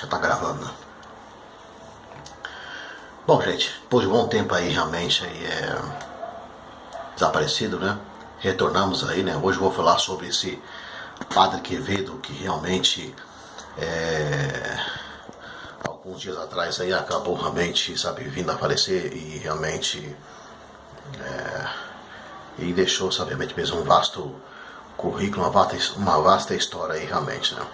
Já tá gravando, né? Bom, gente, depois de um bom tempo aí, realmente, aí desaparecido, né? Retornamos aí, né? Hoje eu vou falar sobre esse Padre Quevedo que realmente, alguns dias atrás aí, acabou realmente, sabe, vindo a falecer e realmente, e deixou, sabe, realmente mesmo um vasto currículo, uma vasta história aí, realmente, né?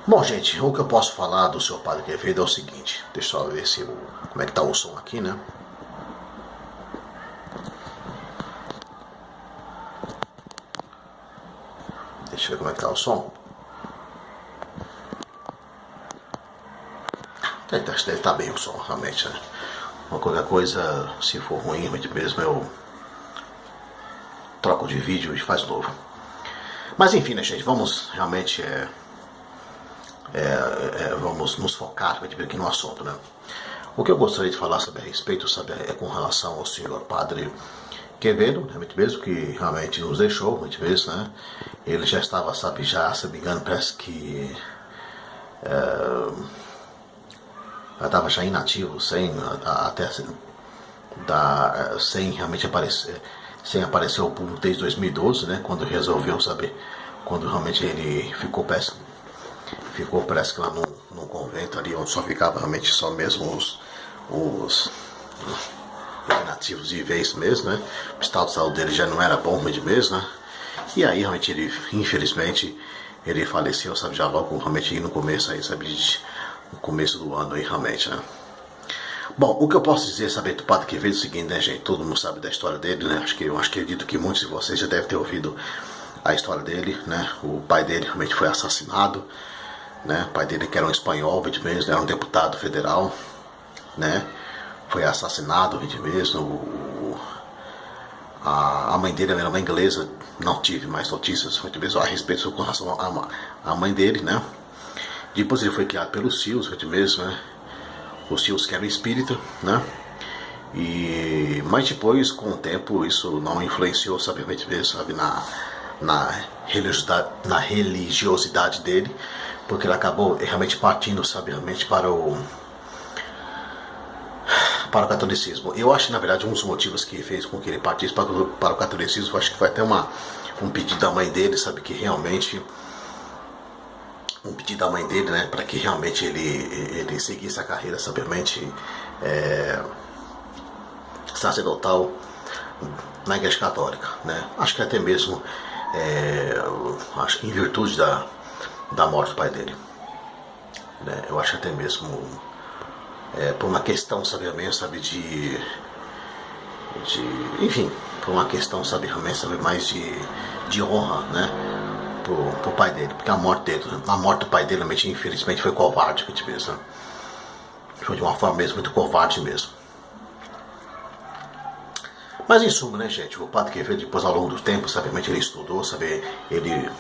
Bom, gente, o que eu posso falar do seu Padre Quevedo é o seguinte. Deixa eu só ver se como é que tá o som aqui, né? Deixa eu ver como é que tá o som. Acho que deve estar bem o som, realmente, né? Qualquer coisa, se for ruim, mesmo eu troco de vídeo e faz novo. Mas enfim, né, gente, vamos realmente vamos nos focar aqui no assunto, né? O que eu gostaria de falar sobre a respeito, sabe, é com relação ao senhor Padre Quevedo, realmente mesmo, que realmente nos deixou, realmente mesmo, né? Ele já estava, sabe, já, se não me engano, parece que já estava já inativo, sem até sem realmente aparecer, sem aparecer ao público desde 2012, né? Quando resolveu, sabe, quando realmente ele ficou parece que lá num convento ali, onde só ficava realmente só mesmo os nativos de vez mesmo, né? O estado de saúde dele já não era bom mesmo, né? E aí realmente ele, infelizmente, ele faleceu, sabe, já logo realmente aí no começo aí, sabe, no começo do ano aí realmente, né? Bom, o que eu posso dizer, saber do Padre Quevedo é o seguinte, né, gente? Todo mundo sabe da história dele, né? Eu acredito que muitos de vocês já devem ter ouvido a história dele, né? O pai dele realmente foi assassinado, né? O pai dele, que era um espanhol, mesmo, era um deputado federal, né? Foi assassinado, mesmo. A mãe dele era uma inglesa, não tive mais notícias mesmo a respeito com relação à mãe dele, né? Depois ele foi criado pelos tios, mesmo, né? Os tios que eram espírita, né? Mas depois, com o tempo, isso não influenciou, sabe, mesmo, sabe, na religiosidade dele, porque ele acabou realmente partindo, sabe, realmente para o catolicismo. Eu acho que, na verdade, um dos motivos que fez com que ele partisse para o catolicismo, eu acho que foi até um pedido da mãe dele, sabe, que realmente um pedido da mãe dele, né, para que realmente ele seguisse a carreira, sabiamente, sacerdotal na Igreja Católica, né? Acho que até mesmo, acho que em virtude da morte do pai dele, né? Eu acho até mesmo por uma questão, sabe, enfim, por uma questão, sabe, mais de honra, né, pro pai dele, porque a morte do pai dele, realmente, infelizmente, foi covarde, mesmo, né? Foi de uma forma mesmo muito covarde mesmo. Mas em suma, né, gente, o Padre Quevedo, depois, ao longo do tempo, sabe, ele estudou, sabe, ele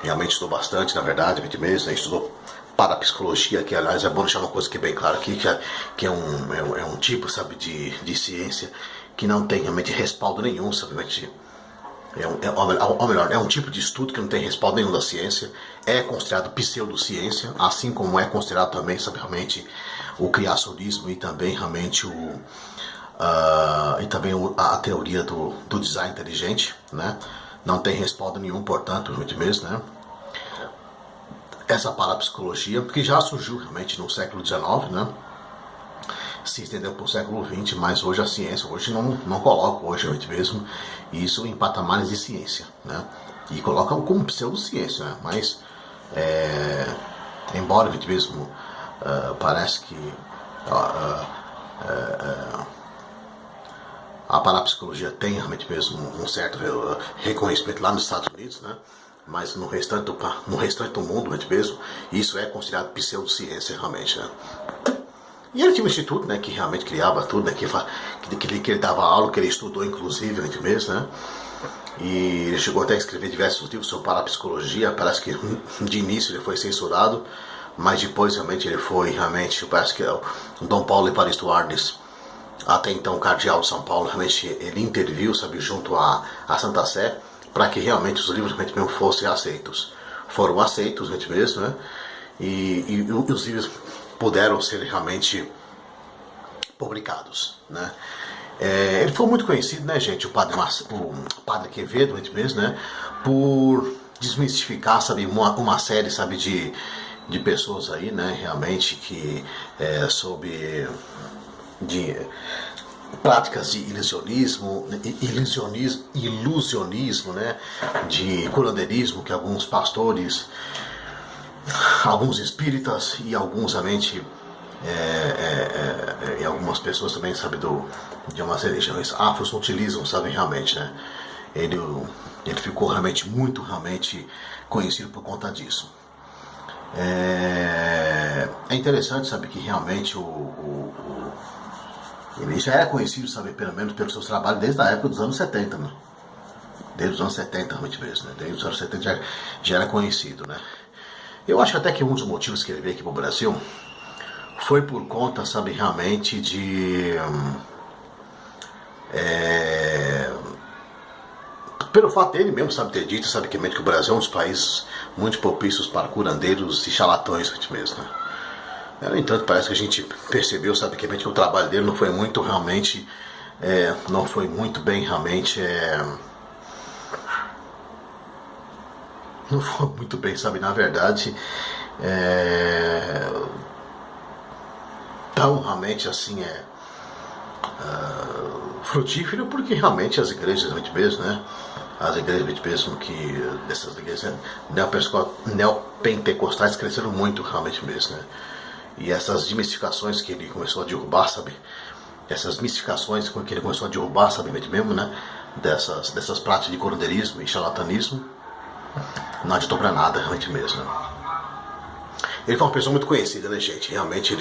realmente estudou bastante, na verdade, mesmo, né, estudou parapsicologia, que aliás é bom deixar uma coisa aqui bem clara aqui, que é um tipo, sabe, de ciência que não tem realmente respaldo nenhum, sabe, ou melhor, é um tipo de estudo que não tem respaldo nenhum da ciência, é considerado pseudociência, assim como é considerado também, sabe, realmente o criacionismo e também realmente a teoria do design inteligente, né? Não tem respaldo nenhum, portanto, mesmo, né? Essa parapsicologia, que já surgiu realmente no século XIX, né? Se estendeu para o século XX, mas hoje a ciência não coloca hoje mesmo isso em patamares de ciência, né? E coloca como pseudociência, né? Mas embora mesmo parece que a parapsicologia tem realmente mesmo um certo reconhecimento lá nos Estados Unidos, né? Mas no restante do mundo, mesmo, isso é considerado pseudociência, realmente, né? E ele tinha um instituto, né, que realmente criava tudo, né, que ele dava aula, que ele estudou, inclusive, mesmo, né? E ele chegou até a escrever diversos livros sobre parapsicologia. Parece que de início ele foi censurado, mas depois realmente parece que o Dom Paulo Evaristo Arnes, até então cardeal de São Paulo, realmente ele interviu, sabe, junto à Santa Sé, para que realmente os livros mesmo fossem aceitos. Foram aceitos mesmo, né? e os livros puderam ser realmente publicados, né? Ele foi muito conhecido, né, gente, o padre Quevedo, mesmo, né, por desmistificar, sabe, uma série, sabe, de pessoas aí, né, realmente que de práticas de ilusionismo, né, de curandeirismo, que alguns pastores, alguns espíritas e alguns realmente e algumas pessoas também, sabe, de umas religiões afros utilizam, sabe, realmente, né? Ele ficou realmente realmente conhecido por conta disso. É interessante, sabe, que realmente ele já era conhecido, sabe, pelo menos pelos seus trabalhos desde a época dos anos 70, né? Desde os anos 70, realmente mesmo, né? Desde os anos 70 já era conhecido, né? Eu acho até que um dos motivos que ele veio aqui para o Brasil foi por conta, sabe, realmente pelo fato dele mesmo, sabe, ter dito, sabe, que o Brasil é um dos países muito propícios para curandeiros e charlatões, mesmo, né? No entanto, parece que a gente percebeu, sabe, que o trabalho dele não foi muito realmente, não foi muito bem realmente, não foi muito bem, sabe, na verdade, tão realmente assim frutífero, porque realmente as igrejas mesmo, né? As igrejas mesmo dessas igrejas neopentecostais cresceram muito realmente mesmo, né? E essas mistificações que ele começou a derrubar, sabe? Essas mistificações que ele começou a derrubar, sabe mesmo, né? Dessas práticas de curandeirismo e charlatanismo, não adiantou pra nada realmente mesmo, né? Ele foi uma pessoa muito conhecida, né, gente? Realmente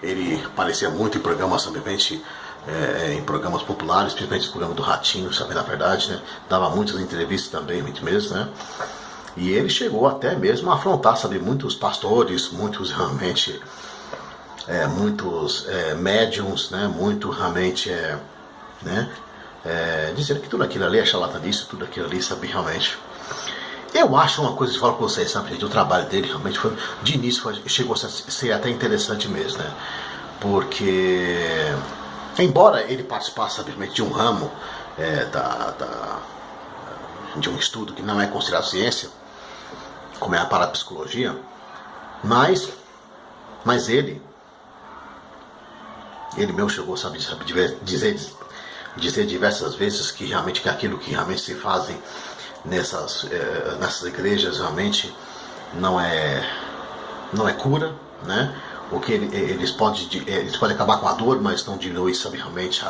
ele aparecia muito em programas, simplesmente em programas populares, principalmente no programa do Ratinho, sabe, na verdade, né? Dava muitas entrevistas também, mesmo, né? E ele chegou até mesmo a afrontar, sabe, muitos pastores, muitos realmente, muitos médiums, né? Muito realmente, né? Dizendo que tudo aquilo ali é charlatanice, tudo aquilo ali, sabe, realmente. Eu acho uma coisa que eu falo pra vocês, sabe, gente, o trabalho dele realmente foi, de início, chegou a ser até interessante mesmo, né? Porque, embora ele participasse, sabe, de um ramo, de um estudo que não é considerado ciência, como é a parapsicologia, mas ele mesmo chegou, sabe, dizer diversas vezes que aquilo que realmente se fazem nessas igrejas realmente não é cura, né? O que eles podem acabar com a dor, mas não diminui, sabe, realmente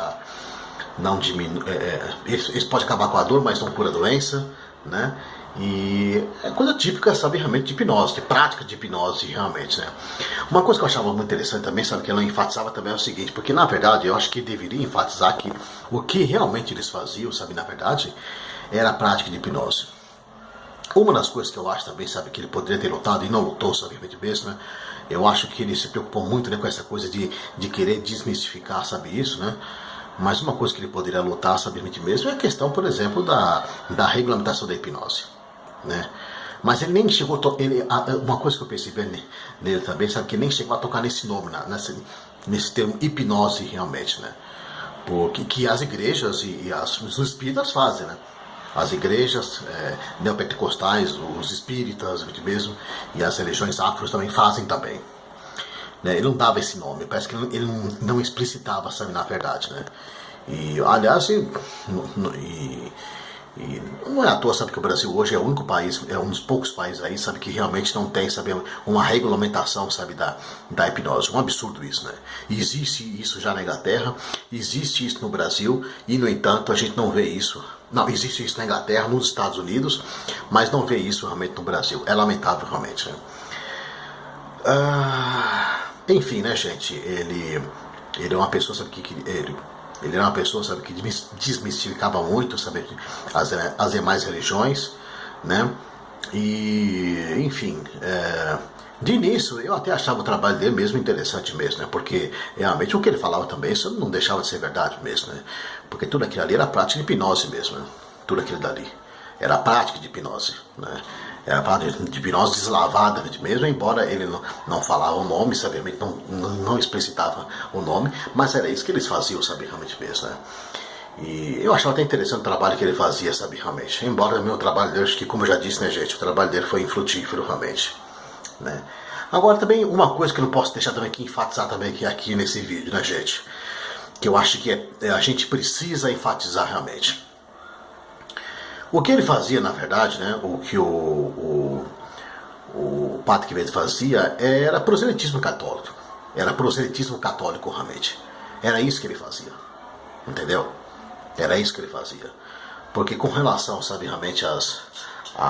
eles podem acabar com a dor, mas não cura a doença, né? E é coisa típica, sabe, realmente de hipnose, de prática de hipnose realmente, né? Uma coisa que eu achava muito interessante também, sabe, que ela enfatizava também é o seguinte, porque na verdade eu acho que deveria enfatizar que o que realmente eles faziam, sabe, na verdade, era a prática de hipnose. Uma das coisas que eu acho também, sabe, que ele poderia ter lutado e não lutou, sabe, mesmo, né? Eu acho que ele se preocupou muito, né, com essa coisa de querer desmistificar, sabe, isso, né? Mas uma coisa que ele poderia lutar, sabe, mesmo, é a questão, por exemplo, da regulamentação da hipnose, né? Mas ele nem chegou uma coisa que eu percebi nele também, sabe, que nem chegou a tocar nesse nome, nesse termo hipnose realmente, né? Porque que as igrejas e os espíritas fazem, né? As igrejas neopentecostais, os espíritas mesmo, e as religiões afros também fazem também. Né? Ele não dava esse nome, parece que ele não explicitava, sabe, na verdade, né? E, aliás, e não é à toa, sabe, que o Brasil hoje é o único país, é um dos poucos países aí, sabe, que realmente não tem, sabe, uma regulamentação, sabe, da hipnose. Um absurdo isso, né? Existe isso já na Inglaterra, existe isso no Brasil, e no entanto a gente não vê isso. Não, existe isso na Inglaterra, nos Estados Unidos, mas não vê isso realmente no Brasil. É lamentável realmente, né? Enfim, né, gente, ele é uma pessoa, sabe, ele era uma pessoa, sabe, que desmistificava muito, sabe, as demais religiões, né? E, enfim, de início eu até achava o trabalho dele mesmo interessante mesmo, né? Porque realmente o que ele falava também, isso não deixava de ser verdade mesmo, né? Porque tudo aquilo ali era prática de hipnose mesmo, né? Tudo aquilo dali era prática de hipnose, né? Era padre de hipnose deslavada mesmo, embora ele não falava o nome, sabiamente não explicitava o nome, mas era isso que eles faziam, sabe, realmente mesmo, né? E eu achava até interessante o trabalho que ele fazia, sabe, realmente. Embora o meu trabalho dele, acho que, como eu já disse, né, gente, o trabalho dele foi infrutífero, realmente, né? Agora também, uma coisa que eu não posso deixar também aqui enfatizar também aqui nesse vídeo, né, gente? Que eu acho que a gente precisa enfatizar realmente. O que ele fazia, na verdade, né, o que o Padre Quevedo fazia era proselitismo católico. Era proselitismo católico, realmente. Era isso que ele fazia. Entendeu? Era isso que ele fazia. Porque com relação, sabe, realmente às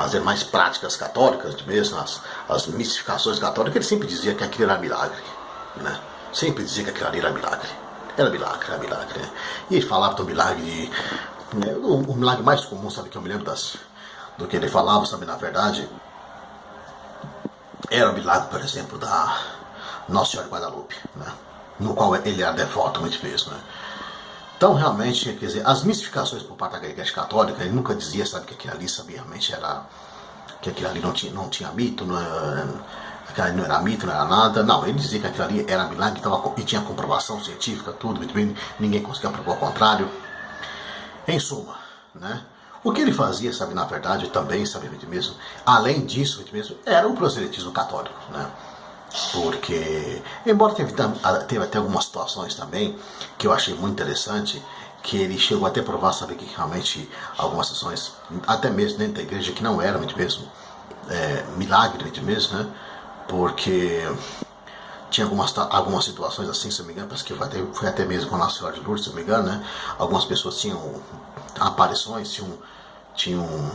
demais práticas católicas, mesmo as mistificações católicas, ele sempre dizia que aquilo era milagre, né? Sempre dizia que aquilo ali era milagre. Era milagre, né? E ele falava do milagre, né? O milagre mais comum, sabe, que eu me lembro do que ele falava, sabe, na verdade, era o milagre, por exemplo, da Nossa Senhora de Guadalupe, né? No qual ele era devoto muito mesmo, né? Então, realmente, quer dizer, as mistificações por parte da Igreja Católica, ele nunca dizia, sabe, que aquilo ali, sabe, realmente era, que aquilo ali não tinha mito, aquilo ali não era mito, não era nada. Não, ele dizia que aquilo ali era milagre e tinha comprovação científica, tudo, muito bem, ninguém conseguia provar o contrário. Em suma, né? O que ele fazia, sabe, na verdade, também, sabe, mesmo, além disso, mesmo, era o proselitismo católico, né? Porque, embora teve até algumas situações também que eu achei muito interessante, que ele chegou até a provar, sabe, que realmente algumas situações, até mesmo dentro da igreja, que não era muito mesmo milagre, muito mesmo, né? Porque tinha algumas situações assim, se não me engano, parece que foi até mesmo com a Nossa Senhora de Lourdes, se não me engano, né? Algumas pessoas tinham aparições, tinham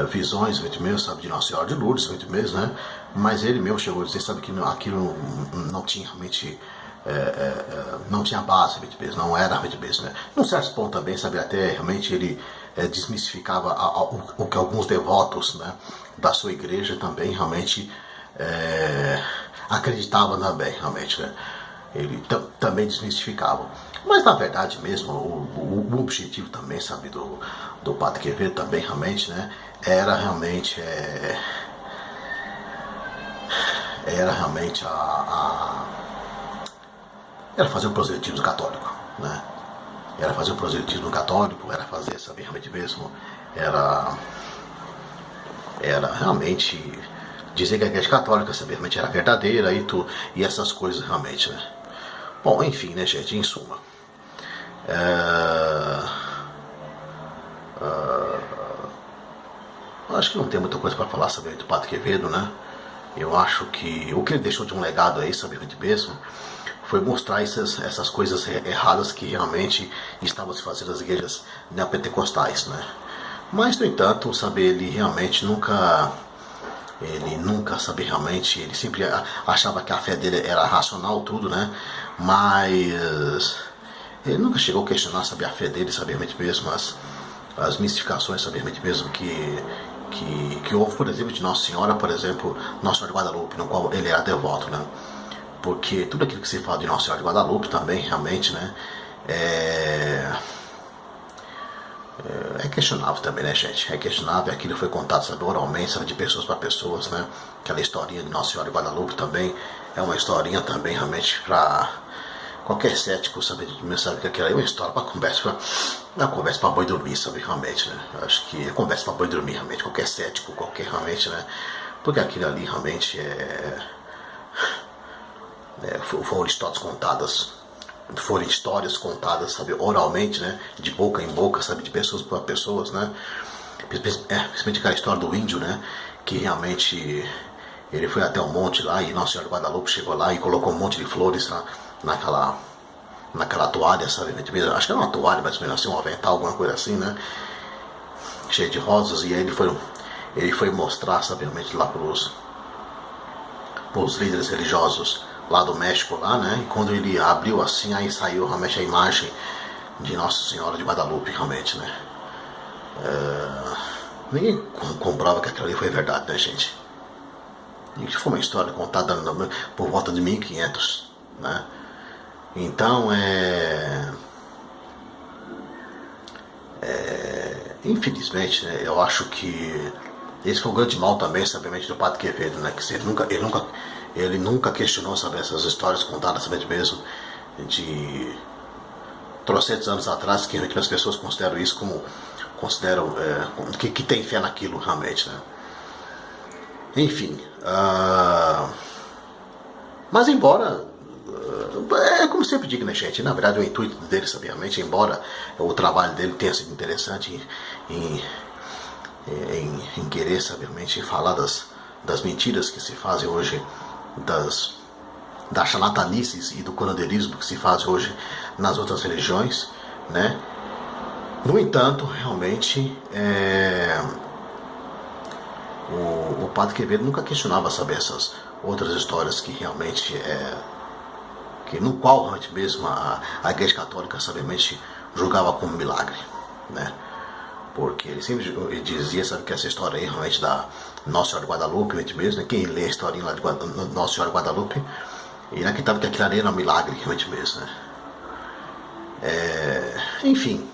visões, mesmo, sabe, de Nossa Senhora de Lourdes, mesmo, né? Mas ele mesmo chegou a dizer, sabe, que aquilo não tinha realmente, não tinha base, mesmo, não era mesmo, né? Num certo ponto também, sabe, até realmente ele desmistificava o que alguns devotos, né, da sua igreja também realmente acreditavam também, realmente, né? Ele também desmistificava. Mas na verdade mesmo, o objetivo também, sabe, do Padre Quevedo também realmente, né, era realmente era fazer o proselitismo católico, né? Era fazer o proselitismo católico, era fazer, sabe, realmente mesmo, era realmente dizer que a Igreja Católica, sabe, realmente era verdadeira e essas coisas realmente, né? Bom, enfim, né, gente, em suma. Acho que não tem muita coisa para falar sobre o Padre Quevedo, né? Eu acho que o que ele deixou de um legado aí, sabe, mesmo, foi mostrar essas coisas erradas que realmente estavam se fazendo nas igrejas neopentecostais, né? Mas, no entanto, sabe, ele nunca, sabe, realmente, ele sempre achava que a fé dele era racional, tudo, né? Mas ele nunca chegou a questionar, sabe, a fé dele, sabe, realmente mesmo, as mistificações, sabe, realmente mesmo que houve, por exemplo, de Nossa Senhora, por exemplo, Nossa Senhora de Guadalupe, no qual ele era devoto, né? Porque tudo aquilo que se fala de Nossa Senhora de Guadalupe também, realmente, né, é questionável também, né, gente? É questionável, aquilo foi contado, sabe, oralmente, sabe, de pessoas para pessoas, né? Aquela historinha de Nossa Senhora de Guadalupe também é uma historinha também, realmente, para qualquer cético, sabe que aquilo aí é uma história para conversa para boi dormir, sabe, realmente, né? Acho que é conversa para boi dormir, realmente, qualquer cético, qualquer realmente, né? Porque aquilo ali realmente foram histórias contadas, sabe, oralmente, né, de boca em boca, sabe, de pessoas para pessoas, né, principalmente aquela história do índio, né, que realmente ele foi até um monte lá e Nossa Senhora de Guadalupe chegou lá e colocou um monte de flores lá naquela toalha, sabe, acho que era uma toalha, mais ou menos assim, um avental, alguma coisa assim, né, cheio de rosas, e aí ele foi mostrar, sabe, realmente lá pros líderes religiosos lá do México, lá, né? E quando ele abriu assim, aí saiu realmente a imagem de Nossa Senhora de Guadalupe, realmente, né? Ninguém comprova que aquilo ali foi verdade, né, gente? E foi uma história contada por volta de 1500, né? Então, infelizmente, né, eu acho que esse foi o grande mal também, sabiamente, do Padre Quevedo, né? Que ele nunca questionou, sabe, essas histórias contadas, sabe, mesmo de trocentos anos atrás, que as pessoas consideram isso como que tem fé naquilo realmente, né? Enfim, mas embora é como sempre digo, né, gente? Na verdade, o intuito dele, sabe, realmente, embora o trabalho dele tenha sido interessante em querer, sabe, realmente, falar das mentiras que se fazem hoje, das charlatanices e do curandeirismo que se faz hoje nas outras religiões, né? No entanto, realmente, o Padre Quevedo nunca questionava, saber essas outras histórias que realmente no qual realmente mesmo a Igreja Católica, sabiamente, julgava como milagre, né? Porque ele sempre dizia, sabe, que essa história aí realmente da Nossa Senhora de Guadalupe, realmente mesmo, né? Quem lê a historinha lá de Nossa Senhora de Guadalupe, ele acreditava que aquilo ali era um milagre, realmente mesmo, né? Enfim,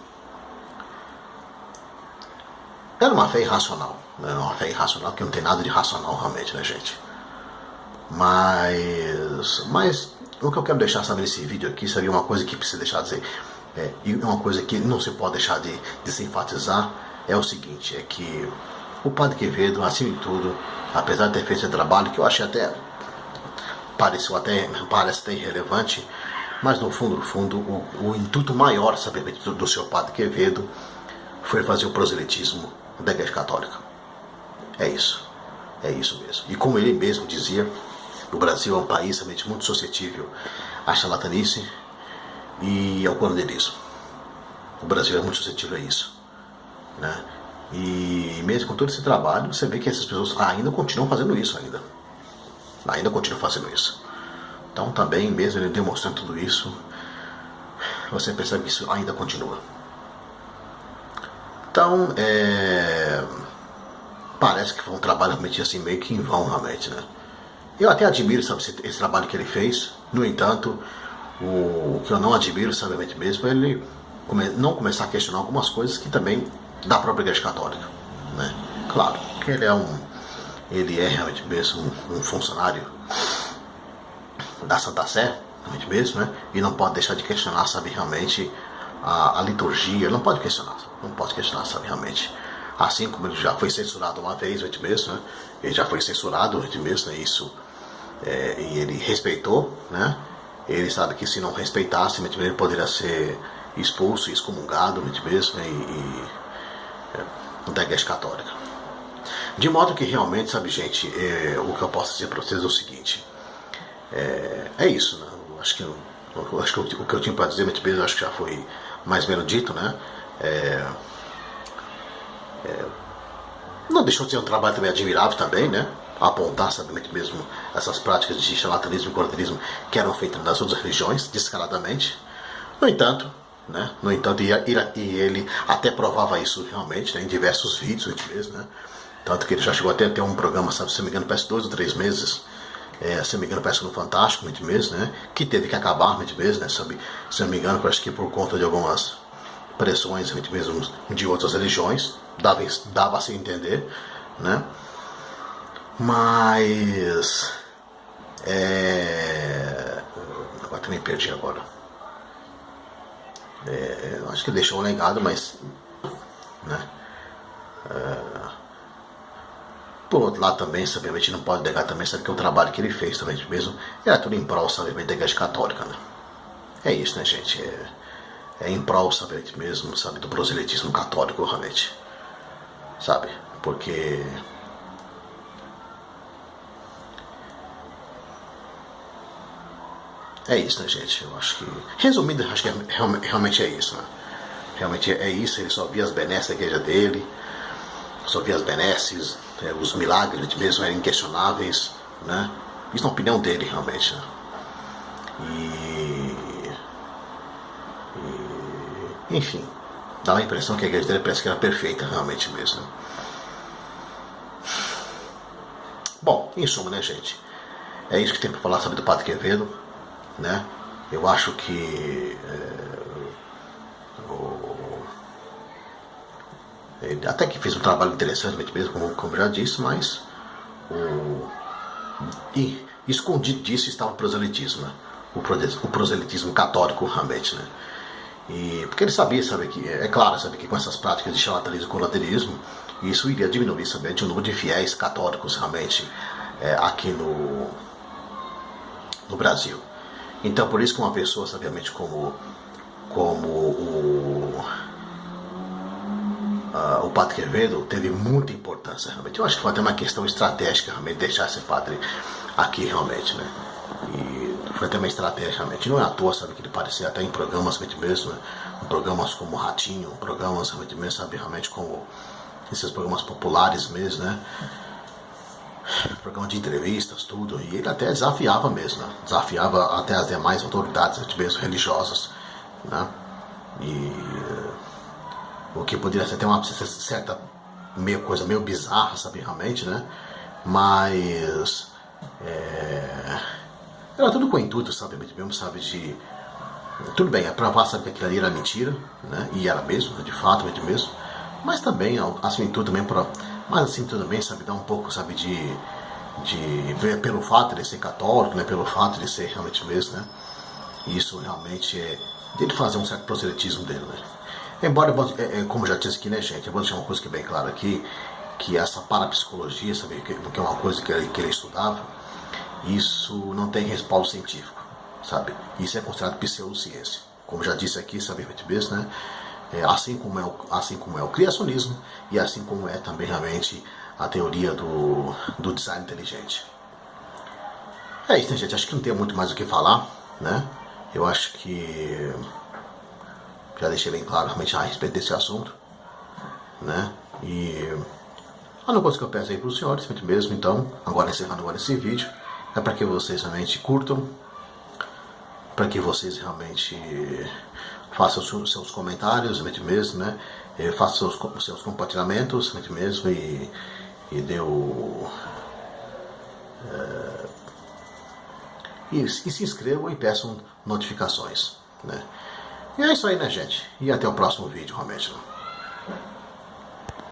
era uma fé irracional, né? Uma fé irracional que não tem nada de racional realmente, né, gente? Mas o que eu quero deixar, sabe, nesse vídeo aqui seria uma coisa que precisa deixar de dizer, e uma coisa que não se pode deixar de se enfatizar, é o seguinte, é que o Padre Quevedo, acima de tudo, apesar de ter feito esse trabalho, que eu achei parece até irrelevante, mas no fundo, o intuito maior, sabe, do seu Padre Quevedo foi fazer o proselitismo da Igreja Católica. É isso mesmo. E como ele mesmo dizia, o Brasil é um país realmente muito suscetível à charlatanice e ao curandeirismo. O Brasil é muito suscetível a isso, né? E mesmo com todo esse trabalho, você vê que essas pessoas ainda continuam fazendo isso ainda continuam fazendo isso. Então também, mesmo ele demonstrando tudo isso, você percebe que isso ainda continua. Então, parece que foi um trabalho realmente assim, meio que em vão realmente, né? Eu até admiro, sabe, esse trabalho que ele fez. No entanto, o que eu não admiro, sabe, mesmo, é ele não começar a questionar algumas coisas que também da própria Igreja Católica, né? Claro, que ele é realmente mesmo um funcionário da Santa Sé, realmente mesmo, né? E não pode deixar de questionar, sabe, realmente a liturgia, não pode questionar, sabe, realmente. Assim como ele já foi censurado uma vez, realmente mesmo, né? Ele já foi censurado, realmente mesmo, né? Isso. E ele respeitou, né? Ele sabe que se não respeitasse, ele poderia ser expulso e excomungado, mesmo, né? Da Igreja Católica. De modo que realmente, sabe, gente, o que eu posso dizer para vocês é o seguinte: é isso, né? Eu acho que o que eu tinha para dizer, mesmo, acho que já foi mais ou menos dito, né? Não deixou de ser um trabalho também admirável também, né? Apontar, sabe, mesmo essas práticas de charlatanismo e curandeirismo que eram feitas nas outras religiões, descaradamente. No entanto, né? E ele até provava isso realmente, né? Em diversos vídeos mesmo, né? Tanto que ele já chegou até a ter um programa, sabe, se não me engano, parece 2 ou 3 meses, se não me engano, parece no Fantástico, mesmo, né? Que teve que acabar, mesmo, né? Sabe, se não me engano, parece que por conta de algumas pressões, mesmo, de outras religiões, dava a se entender, né? Mas agora também perdi agora. Eu acho que deixou um legado, mas, né? Por outro lado também, sabe, a gente não pode negar também, sabe, que o trabalho que ele fez também mesmo era tudo em prol, sabe, da Igreja Católica, né? É isso, né, gente? Em prol, sabe, mesmo, sabe, do proselitismo católico, realmente, sabe? Porque é isso, né, gente? Eu acho que, resumindo, acho que realmente é isso, né? Realmente é isso. Ele só via as benesses da igreja dele, só via as benesses, os milagres mesmo eram inquestionáveis, né? Isso na opinião dele, realmente, né? Enfim, dá a impressão que a igreja dele parece que era perfeita, realmente mesmo. Bom, em suma, né, gente? É isso que tem para falar, sabe, do Padre Quevedo, né? Eu acho que Ele até que fez um trabalho interessante mesmo, como já disse, mas e escondido disso estava o proselitismo, né? O proselitismo católico realmente, né? E porque ele sabia, sabe, que é claro, sabe, que com essas práticas de charlatanismo e colaterismo, isso iria diminuir, sabe, o número de fiéis católicos realmente aqui no Brasil. Então, por isso que uma pessoa, sabiamente, como o Padre Quevedo teve muita importância, realmente. Eu acho que foi até uma questão estratégica, realmente, deixar esse padre aqui, realmente, né? E foi até uma estratégia, realmente. Não é à toa, sabe, que ele aparecia até em programas, realmente mesmo, né? Em programas como Ratinho, programas, realmente mesmo, sabe, realmente como esses programas populares mesmo, né? Programa de entrevistas, tudo, e ele até desafiava mesmo, né? Desafiava até as demais autoridades mesmo religiosas, né? E o que poderia ser até uma certa coisa meio bizarra, sabe, realmente, né? Mas era tudo com o intuito, sabe, mesmo, sabe, de tudo bem, é provar, sabe, que aquilo ali era mentira, né? E era mesmo, de fato, mesmo. Mas também, assim, tudo também mas assim, tudo bem, sabe, dá um pouco, sabe, pelo fato de ele ser católico, né? Pelo fato de ser realmente mesmo, né? Isso realmente é dele fazer um certo proselitismo dele, né? Embora, como já disse aqui, né, gente, eu vou deixar uma coisa que é bem clara aqui, que essa parapsicologia, sabe, que é uma coisa que ele estudava, isso não tem respaldo científico, sabe? Isso é considerado pseudociência. Como já disse aqui, sabe, mesmo, né? Assim como é o criacionismo e assim como é também realmente a teoria do design inteligente. É isso, né, gente? Acho que não tem muito mais o que falar, né? Eu acho que já deixei bem claro realmente a respeito desse assunto, né? E a única coisa que eu peço aí para os senhores, mesmo, então, agora encerrando agora esse vídeo, é para que vocês realmente curtam, para que vocês realmente façam os seus comentários, mesmo, né? Façam os seus compartilhamentos, mesmo, e se inscrevam e peçam notificações, né? E é isso aí, né, gente? E até o próximo vídeo, realmente.